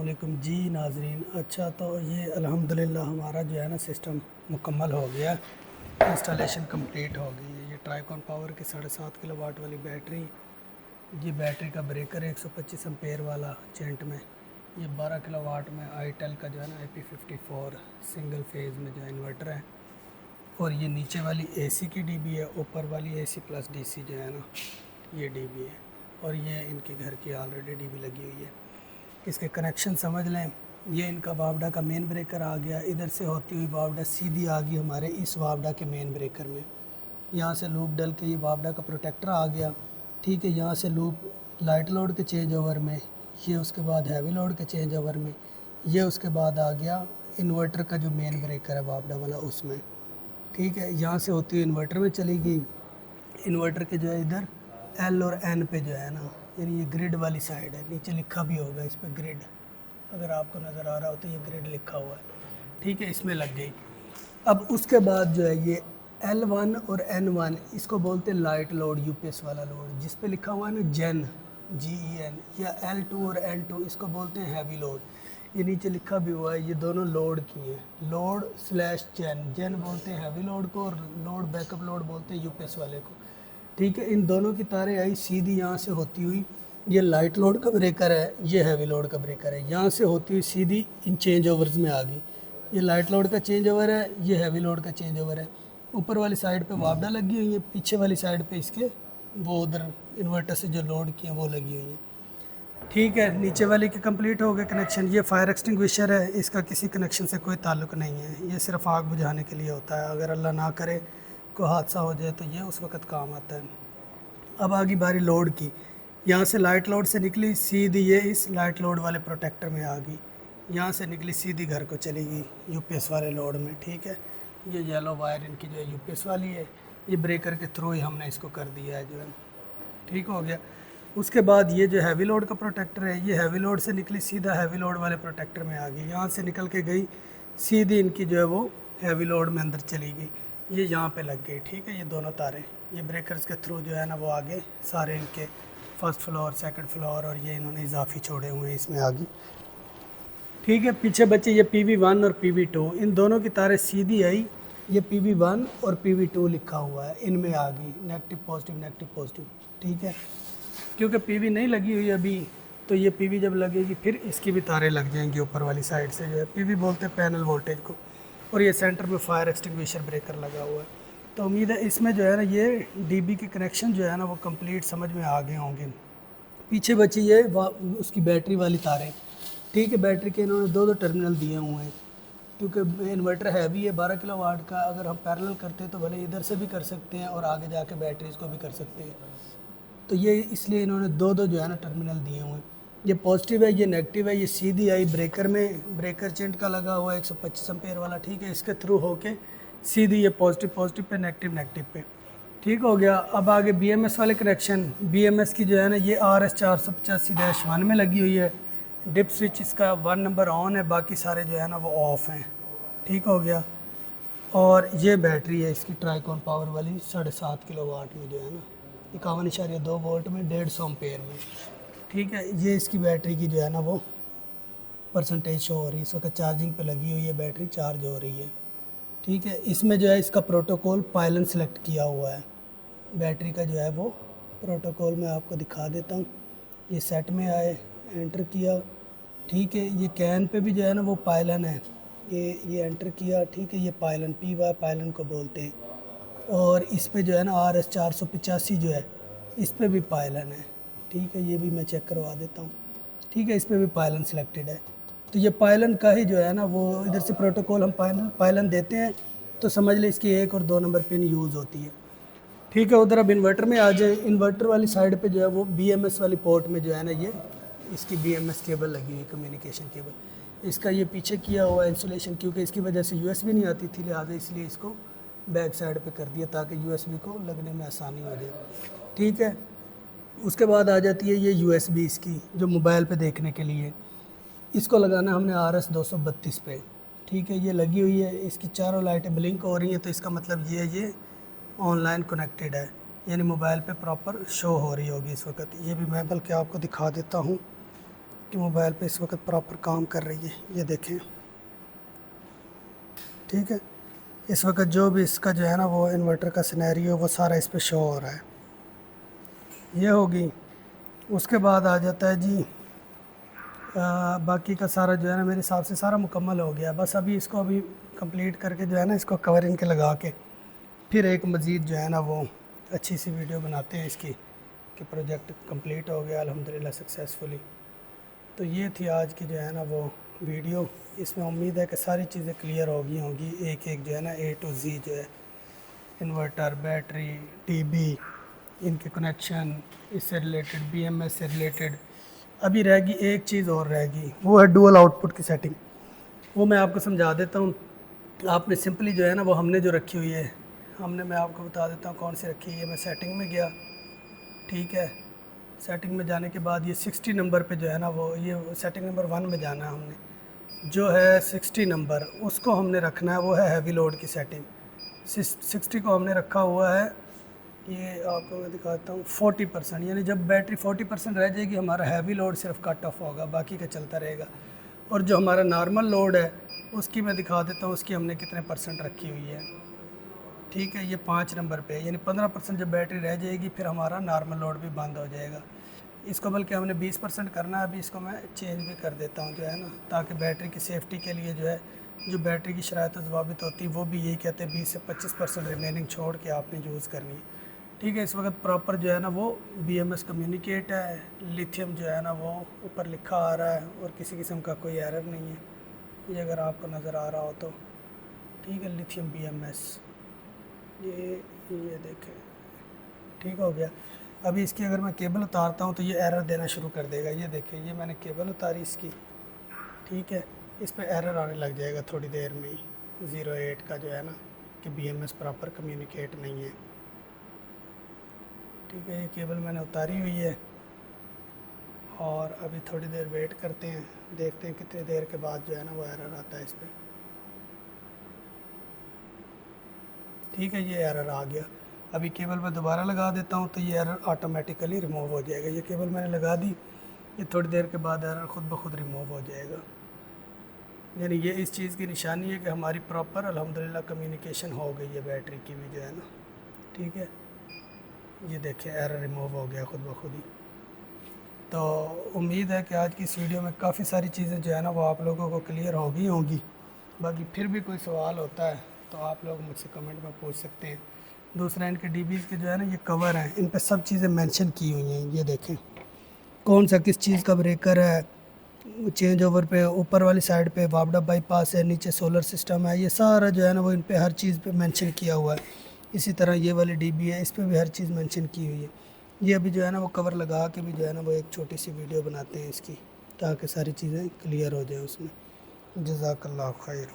वालेकुम जी नाजरीन। अच्छा, तो ये अल्हम्दुलिल्लाह हमारा जो है ना सिस्टम मुकम्मल हो गया, इंस्टॉलेशन कंप्लीट हो गई है। ये ट्राइकॉन पावर की 7.5 किलोवाट वाली बैटरी, ये बैटरी का ब्रेकर है 125 एम्पेयर वाला चेंट में। ये 12 किलोवाट में आईटेल का जो है ना IP54 सिंगल फेज़ में जो है इन्वर्टर है। और ये नीचे वाली एसी की डीबी है, ऊपर वाली एसी प्लस डीसी जो है ना ये डीबी है। और ये इनके घर की ऑलरेडी डीबी लगी हुई है। इसके कनेक्शन समझ लें। ये इनका वावडा का मेन ब्रेकर आ गया, इधर से होती हुई वावडा सीधी आ गई हमारे इस वावडा के मेन ब्रेकर में। यहाँ से लूप डल के ये वावडा का प्रोटेक्टर आ गया, ठीक है। यहाँ से लूप लाइट लोड के चेंज ओवर में, ये उसके बाद हैवी लोड के चेंज ओवर में, ये उसके बाद आ गया इन्वर्टर का जो मेन ब्रेकर है वावडा वाला उसमें, ठीक है। यहाँ से होती हुई इन्वर्टर में चली गई। इन्वर्टर के जो है इधर एल और एन पे जो है ना, यानी ये ग्रिड वाली साइड है, नीचे लिखा भी होगा इस पर ग्रिड, अगर आपको नज़र आ रहा हो तो ये ग्रिड लिखा हुआ है, ठीक है। इसमें लग गई। अब उसके बाद जो है ये L1 और N1 इसको बोलते हैं लाइट लोड, यूपीएस वाला लोड, जिस पे लिखा हुआ है ना जेन, GEN, या L2 और N2 इसको बोलते हैं हैवी लोड। ये नीचे लिखा भी हुआ है, ये दोनों लोड की हैं, लोड स्लैश जेन। जेन बोलते हैं हैवी लोड को, और लोड बैकअप लोड बोलते हैं यूपीएस वाले को, ठीक है। इन दोनों की तारें आई सीधी यहाँ से होती हुई, ये लाइट लोड का ब्रेकर है, ये हैवी लोड का ब्रेकर है, यहाँ से होती हुई सीधी इन चेंज ओवर्स में आ गई। ये लाइट लोड का चेंज ओवर है, ये हैवी लोड का चेंज ओवर है। ऊपर वाली साइड पे वापडा लगी हुई है, पीछे वाली साइड पे इसके वो उधर इन्वर्टर से जो लोड किए वो लगी हुई है, ठीक है। नीचे वाले के कंप्लीट हो गए कनेक्शन। ये फायर एक्सटिंग्विशर है, इसका किसी कनेक्शन से कोई ताल्लुक नहीं है, ये सिर्फ आग बुझाने के लिए होता है। अगर अल्लाह ना करे कोई हादसा हो जाए तो ये उस वक़्त काम आता है। अब आ गई बारी लोड की। यहाँ से लाइट लोड से निकली सीधी, ये इस लाइट लोड वाले प्रोटेक्टर में आ गई, यहाँ से निकली सीधी घर को चली गई यूपीएस वाले लोड में, ठीक है। ये येलो वायर इनकी जो है यूपीएस वाली है, ये ब्रेकर के थ्रू ही हमने इसको कर दिया है जो है, ठीक हो गया। उसके बाद ये जो हैवी लोड का प्रोटेक्टर है, ये हैवी लोड से निकली सीधा हैवी लोड वाले प्रोटेक्टर में आ गई, यहाँ से निकल के गई सीधी इनकी जो है वो हैवी लोड में अंदर चली गई, ये यहाँ पे लग गई, ठीक है। ये दोनों तारें ये ब्रेकर्स के थ्रू जो है ना वो आगे सारे इनके फर्स्ट फ्लोर सेकंड फ्लोर और ये इन्होंने इजाफी छोड़े हुए हैं इसमें आ गई, ठीक है। पीछे बचे ये PV1 और PV2, इन दोनों की तारें सीधी आई, ये PV1 और PV2 लिखा हुआ है, इनमें आ गई नेगेटिव पॉजिटिव, ठीक है। क्योंकि पीवी नहीं लगी हुई अभी, तो ये पीवी जब लगेगी फिर इसकी भी तारें लग जाएंगी ऊपर वाली साइड से, जो है पीवी बोलते हैं पैनल वोल्टेज को। और ये सेंटर में फायर एक्सटिंग्विशर ब्रेकर लगा हुआ है। तो उम्मीद है इसमें जो है ना ये डीबी के कनेक्शन जो है ना वो कंप्लीट समझ में आ गए होंगे। पीछे बची ये उसकी बैटरी वाली तारें, ठीक है। बैटरी के इन्होंने दो टर्मिनल दिए हुए हैं, क्योंकि इन्वर्टर हैवी है 12 किलोवाट का, अगर हम पैरेलल करते हैं तो भले इधर से भी कर सकते हैं और आगे जाके बैटरीज को भी कर सकते हैं। तो ये इसलिए इन्होंने दो जो है ना टर्मिनल दिए हुए हैं, ये पॉजिटिव है ये नेगेटिव है। ये सीधी आई ब्रेकर में, ब्रेकर चेंट का लगा हुआ है 125 एम्पेयर वाला, ठीक है। इसके थ्रू होके सीधी ये पॉजिटिव पे नेगेटिव पे, ठीक हो गया। अब आगे BMS वाले कनेक्शन, BMS की जो है ना ये RS485-1 में लगी हुई है। डिप स्विच इसका 1 नंबर ऑन है, बाकी सारे जो है ना वो ऑफ हैं, ठीक हो गया। और ये बैटरी है इसकी ट्राइकॉन पावर वाली 7.5 किलोवाट में जो है ना 51.2 वोल्ट में 150 एम्पेयर में, ठीक है। ये इसकी बैटरी की जो है ना वो परसेंटेज शो हो रही है, इस वक्त चार्जिंग पे लगी हुई है, बैटरी चार्ज हो रही है, ठीक है। इसमें जो है इसका प्रोटोकॉल पायलन सेलेक्ट किया हुआ है, बैटरी का जो है वो प्रोटोकॉल मैं आपको दिखा देता हूँ। ये सेट में आए, एंटर किया, ठीक है। ये कैन पे भी जो है ना वो पायलन है, ये एंटर किया, ठीक है। ये पायलन PY पायलन को बोलते हैं। और इस पे जो है ना RS485 जो है इस पे भी पायलन है, ठीक है। ये भी मैं चेक करवा देता हूँ, ठीक है। इस पे भी पायलन सिलेक्टेड है। तो ये पायलन का ही जो है ना वो इधर से प्रोटोकॉल हम पायलन देते हैं तो समझ ले इसकी 1 और 2 नंबर पिन यूज़ होती है, ठीक है। उधर अब इन्वर्टर में आ जाए। इन्वर्टर वाली साइड पे जो है वो BMS वाली पोर्ट में जो है ना ये इसकी BMS केबल लगी हुई, कम्युनिकेशन केबल। इसका ये पीछे किया हुआ इंसुलेशन, क्योंकि इसकी वजह से USB नहीं आती थी, लिहाजा इसलिए इसको बैक साइड पे कर दिया ताकि USB को लगने में आसानी हो जाए, ठीक है। उसके बाद आ जाती है ये USB इसकी जो मोबाइल पे देखने के लिए, इसको लगाना हमने RS232 पे, ठीक है। ये लगी हुई है, इसकी चारों लाइटें ब्लिंक हो रही हैं, तो इसका मतलब ये ऑनलाइन कनेक्टेड है, यानी मोबाइल पे प्रॉपर शो हो रही होगी इस वक्त। ये भी मैं बल्कि आपको दिखा देता हूँ, कि मोबाइल पे इस वक्त प्रॉपर काम कर रही है। ये देखें, ठीक है। इस वक्त जो भी इसका जो है ना वो इन्वर्टर का सिनेरियो वो सारा इस पे शो हो रहा है। ये होगी। उसके बाद आ जाता है जी बाकी का सारा जो है ना मेरे हिसाब से सारा मुकम्मल हो गया। बस अभी इसको अभी कंप्लीट करके जो है ना इसको कवरिंग के लगा के फिर एक मज़ीद जो है ना वो अच्छी सी वीडियो बनाते हैं इसकी कि प्रोजेक्ट कंप्लीट हो गया अल्हम्दुलिल्लाह सक्सेसफुली। तो ये थी आज की जो है ना वो वीडियो। इसमें उम्मीद है कि सारी चीज़ें क्लियर हो गई होंगी, एक एक जो है ना A to Z जो है इन्वर्टर, बैटरी, टीवी, इनके कनेक्शन, इससे रिलेटेड BMS से रिलेटेड। अभी रहेगी एक चीज़ और रहेगी, वो है डुअल आउटपुट की सेटिंग। वो मैं आपको समझा देता हूँ। आपने सिंपली जो है ना वो हमने जो रखी हुई है, मैं आपको बता देता हूँ कौन सी रखी है। मैं सेटिंग में गया, ठीक है। सेटिंग में जाने के बाद ये 60 नंबर पे जो है ना वो ये सेटिंग नंबर 1 में जाना है हमने। जो है 60 नंबर उसको हमने रखना है, वो है हैवी लोड की सेटिंग। 60 को हमने रखा हुआ है, ये आपको मैं दिखाता हूँ 40%। यानी जब बैटरी 40% रह जाएगी हमारा हैवी लोड सिर्फ कट ऑफ होगा, बाकी का चलता रहेगा। और जो हमारा नॉर्मल लोड है उसकी मैं दिखा देता हूँ, उसकी हमने कितने % रखी हुई है, ठीक है। ये 5 नंबर पे, यानी 15% जब बैटरी रह जाएगी फिर हमारा नॉर्मल लोड भी बंद हो जाएगा। इसको बल्कि हमने 20% करना है। अभी इसको मैं चेंज भी कर देता हूँ जो है ना, ताकि बैटरी की सेफ्टी के लिए जो है जो बैटरी की शराइत ज़वाबित होती है वो भी यही कहते हैं 20 से 25% रिमेनिंग छोड़ के आपने यूज़ करनी है, ठीक है। इस वक्त प्रॉपर जो है ना वो BMS कम्युनिकेट है, लिथियम जो है ना वो ऊपर लिखा आ रहा है और किसी किस्म का कोई एरर नहीं है। ये अगर आपको नज़र आ रहा हो तो ठीक है, लिथियम BMS ये देखें, ठीक हो गया। अभी इसकी अगर मैं केबल उतारता हूँ तो ये एरर देना शुरू कर देगा। ये देखें, ये मैंने केबल उतारी इसकी, ठीक है। इस पर एरर आने लग जाएगा थोड़ी देर में ही, 08 का जो है ना कि BMS प्रॉपर कम्युनिकेट नहीं है, ठीक है। ये केबल मैंने उतारी हुई है और अभी थोड़ी देर वेट करते हैं, देखते हैं कितनी देर के बाद जो है ना वो एरर आता है इस पर, ठीक है। ये एरर आ गया। अभी केबल मैं दोबारा लगा देता हूँ तो ये एरर ऑटोमेटिकली रिमूव हो जाएगा। ये केबल मैंने लगा दी, ये थोड़ी देर के बाद एरर ख़ुद ब खुद रिमूव हो जाएगा। यानी ये इस चीज़ की निशानी है कि हमारी प्रॉपर अल्हम्दुलिल्लाह कम्युनिकेशन हो गई है बैटरी की भी जो है ना, ठीक है। ये देखिए एरर रिमूव हो गया ख़ुद ब खुद ही। तो उम्मीद है कि आज की इस वीडियो में काफ़ी सारी चीज़ें जो है ना वो आप लोगों को क्लियर हो गई होंगी। बाकी फिर भी कोई सवाल होता है तो आप लोग मुझसे कमेंट में पूछ सकते हैं। दूसरा इनके DBs के जो है ना ये कवर हैं, इन पे सब चीज़ें मेंशन की हुई हैं। ये देखें कौन सा किस चीज़ का ब्रेकर है, चेंज ओवर पे ऊपर वाली साइड पे वापडा बाईपास है, नीचे सोलर सिस्टम है, ये सारा जो है ना वो इन पे हर चीज़ पे मेंशन किया हुआ है। इसी तरह ये वाली DB है, इस पर भी हर चीज़ मेंशन की हुई है। ये अभी जो है ना वो कवर लगा के भी जो है ना वो एक छोटी सी वीडियो बनाते हैं इसकी, ताकि सारी चीज़ें क्लियर हो जाए उसमें। जज़ाकल्लाह खैर।